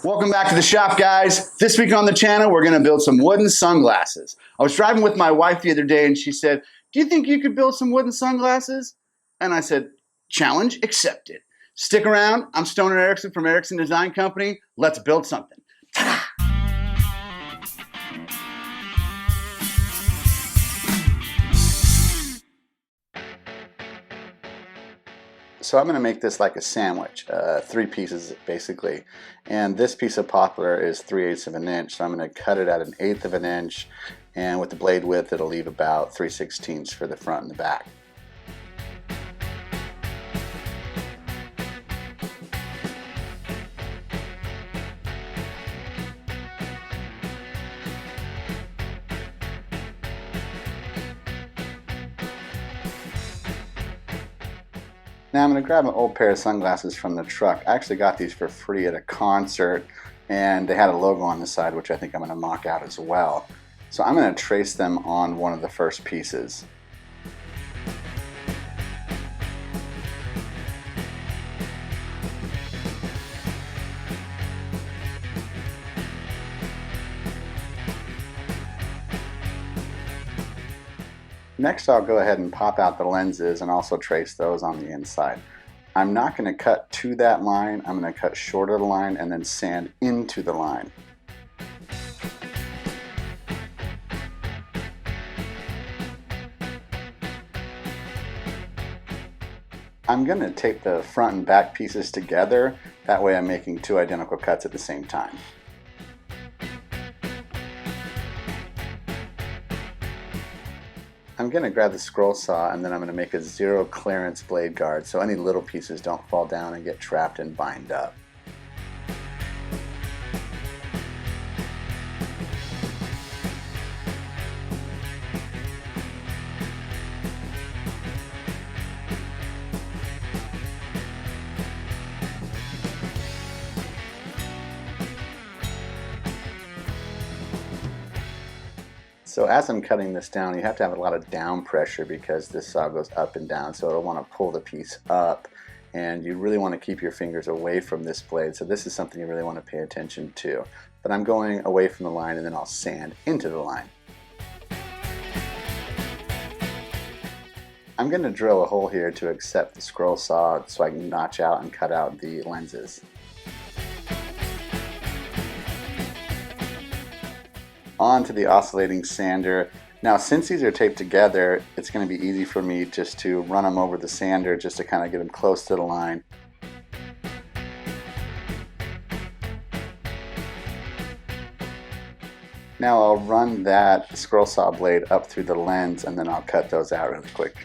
Welcome back to the shop, guys. This week on the channel, we're going to build some wooden sunglasses. I was driving with my wife the other day and she said, "Do you think you could build some wooden sunglasses?" And I said, "Challenge accepted." Stick around. I'm Stoner Ericson from Ericson Design Company. Let's build something. Ta-da! So I'm going to make this like a sandwich, 3 pieces basically. And this piece of poplar is 3/8 of an inch, so I'm going to cut it at 1/8 of an inch, and with the blade width it'll leave about 3/16 for the front and the back. Now I'm going to grab an old pair of sunglasses from the truck. I actually got these for free at a concert, and they had a logo on the side, which I think I'm going to mock out as well. So I'm going to trace them on one of the first pieces. Next, I'll go ahead and pop out the lenses and also trace those on the inside. I'm not going to cut to that line, I'm going to cut short of the line and then sand into the line. I'm going to tape the front and back pieces together, that way I'm making 2 identical cuts at the same time. I'm going to grab the scroll saw and then I'm going to make a 0 clearance blade guard so any little pieces don't fall down and get trapped and bind up. So as I'm cutting this down, you have to have a lot of down pressure because this saw goes up and down, so it'll want to pull the piece up, and you really want to keep your fingers away from this blade, so this is something you really want to pay attention to. But I'm going away from the line and then I'll sand into the line. I'm going to drill a hole here to accept the scroll saw so I can notch out and cut out the lenses. On to the oscillating sander. Now since these are taped together, it's going to be easy for me just to run them over the sander just to kind of get them close to the line. Now I'll run that scroll saw blade up through the lens and then I'll cut those out really quick.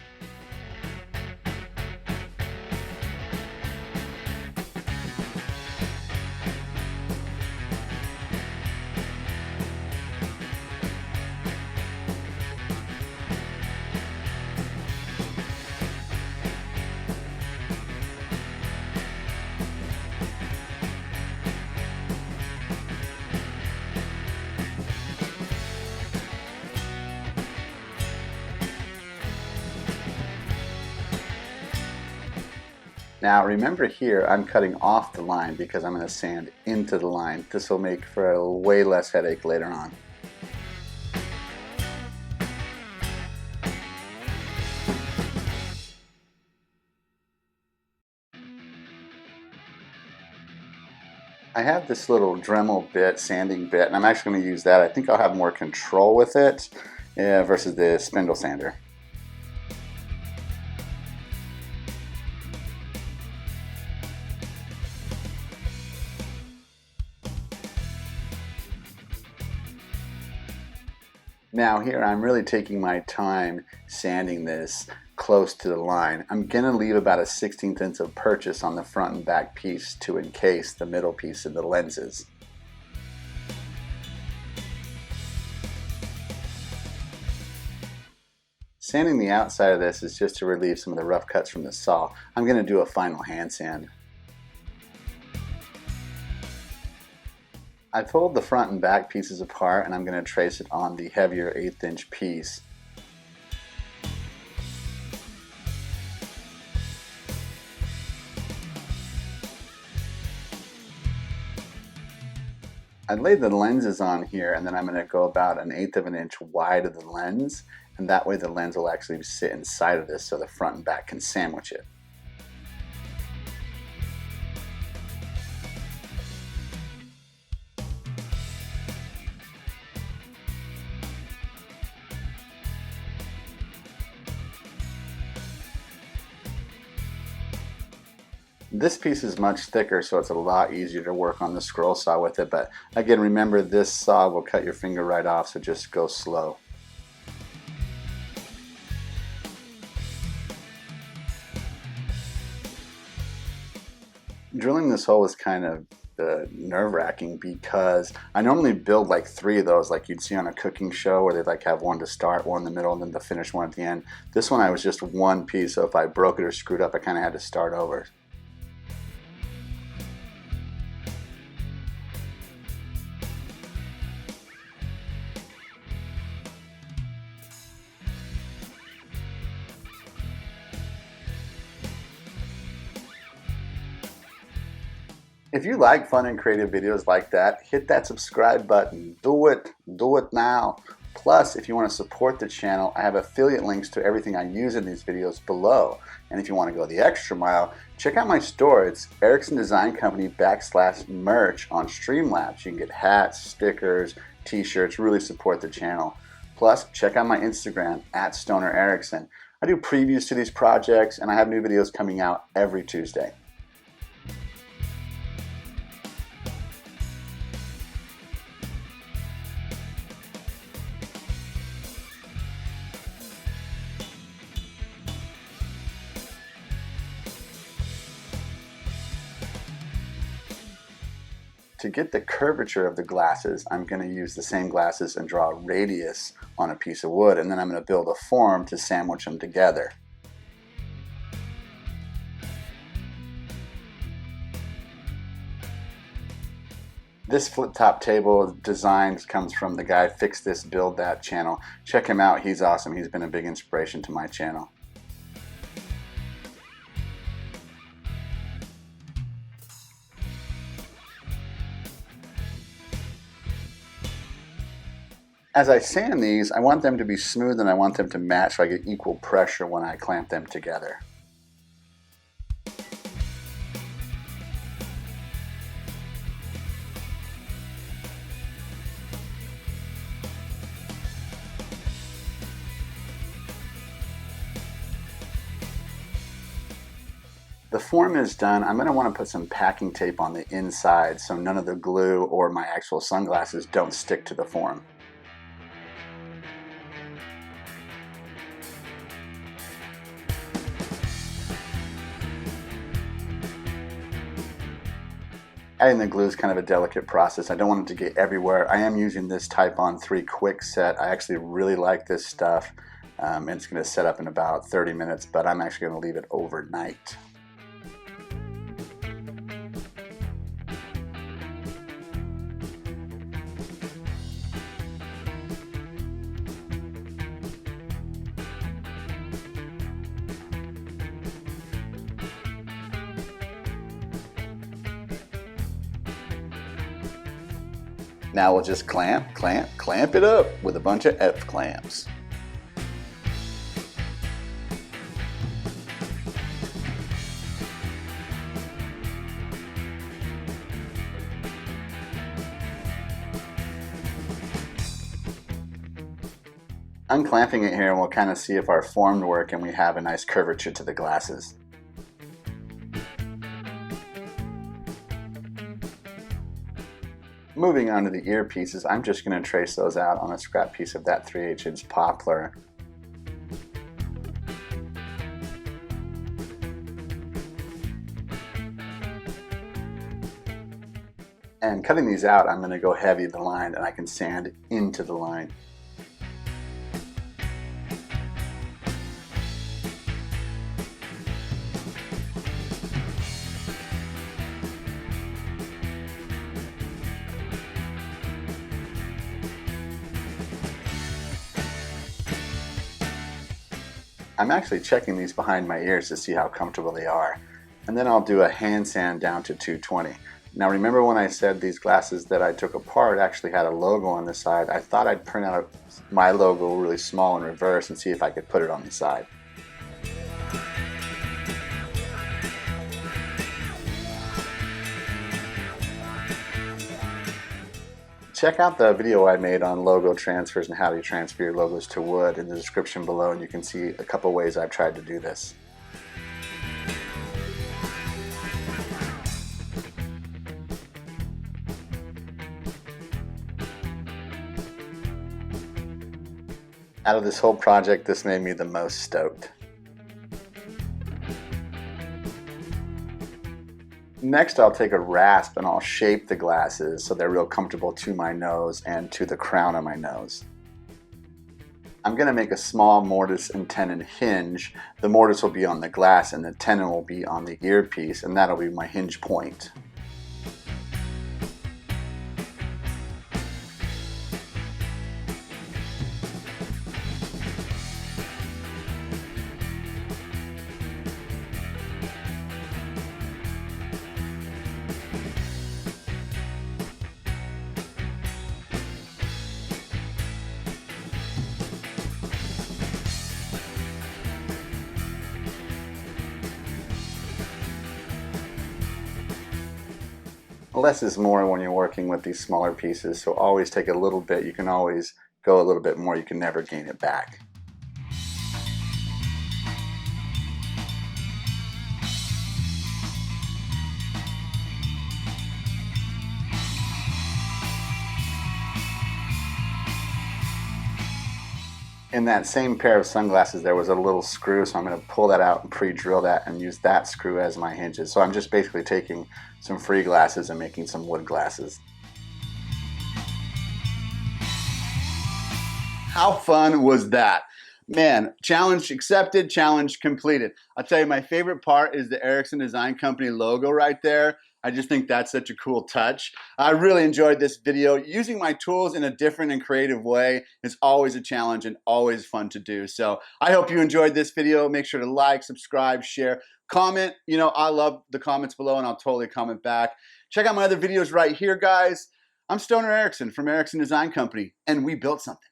Now remember here, I'm cutting off the line because I'm going to sand into the line. This will make for a way less headache later on. I have this little Dremel bit, sanding bit, and I'm actually going to use that. I think I'll have more control with it versus the spindle sander. Now here I'm really taking my time sanding this close to the line. I'm going to leave about a 1/16 inch of purchase on the front and back piece to encase the middle piece of the lenses. Sanding the outside of this is just to relieve some of the rough cuts from the saw. I'm going to do a final hand sand. I pulled the front and back pieces apart and I'm going to trace it on the heavier 1/8 inch piece. I laid the lenses on here, and then I'm going to go about 1/8 of an inch wide of the lens, and that way the lens will actually sit inside of this so the front and back can sandwich it. This piece is much thicker, so it's a lot easier to work on the scroll saw with it, but again, remember this saw will cut your finger right off, so just go slow. Drilling this hole was kind of nerve-wracking because I normally build like 3 of those like you'd see on a cooking show where they like have one to start, one in the middle, and then the finished one at the end. This one I was just one piece, so if I broke it or screwed up, I kind of had to start over. If you like fun and creative videos like that, hit that subscribe button. Do it now. Plus, if you want to support the channel, I have affiliate links to everything I use in these videos below. And if you want to go the extra mile, check out my store. It's Ericson Design Company /merch on Streamlabs. You can get hats, stickers, t-shirts, really support the channel. Plus, check out my Instagram @StonerEricson. I do previews to these projects, and I have new videos coming out every Tuesday. To get the curvature of the glasses, I'm going to use the same glasses and draw a radius on a piece of wood, and then I'm going to build a form to sandwich them together. This flip top table design comes from the guy Fix This Build That channel. Check him out, he's awesome. He's been a big inspiration to my channel. As I sand these, I want them to be smooth and I want them to match so I get equal pressure when I clamp them together. The form is done. I'm going to want to put some packing tape on the inside so none of the glue or my actual sunglasses don't stick to the form. Adding the glue is kind of a delicate process. I don't want it to get everywhere. I am using this Type-On 3 quick set. I actually really like this stuff. And it's going to set up in about 30 minutes, but I'm actually going to leave it overnight. Now we'll just clamp it up with a bunch of F clamps. Unclamping it here and we'll kind of see if our form works and we have a nice curvature to the glasses. Moving on to the earpieces, I'm just going to trace those out on a scrap piece of that 3/8 inch poplar. And cutting these out, I'm going to go heavy the line and I can sand into the line. I'm actually checking these behind my ears to see how comfortable they are. And then I'll do a hand sand down to 220. Now remember when I said these glasses that I took apart actually had a logo on the side? I thought I'd print out my logo really small in reverse and see if I could put it on the side. Check out the video I made on logo transfers and how you transfer your logos to wood in the description below, and you can see a couple ways I've tried to do this. Out of this whole project, this made me the most stoked. Next, I'll take a rasp and I'll shape the glasses so they're real comfortable to my nose and to the crown of my nose. I'm going to make a small mortise and tenon hinge. The mortise will be on the glass and the tenon will be on the earpiece, and that'll be my hinge point. Less is more when you're working with these smaller pieces, so always take a little bit. You can always go a little bit more. You can never gain it back. In that same pair of sunglasses there was a little screw, so I'm going to pull that out and pre-drill that and use that screw as my hinges. So I'm just basically taking some free glasses and making some wood glasses. How fun was that? Man, challenge accepted, challenge completed. I'll tell you, my favorite part is the Ericson Design Company logo right there. I just think that's such a cool touch. I really enjoyed this video. Using my tools in a different and creative way is always a challenge and always fun to do. So I hope you enjoyed this video. Make sure to like, subscribe, share, comment. You know, I love the comments below and I'll totally comment back. Check out my other videos right here, guys. I'm Stoner Ericson from Ericson Design Company, and we built something.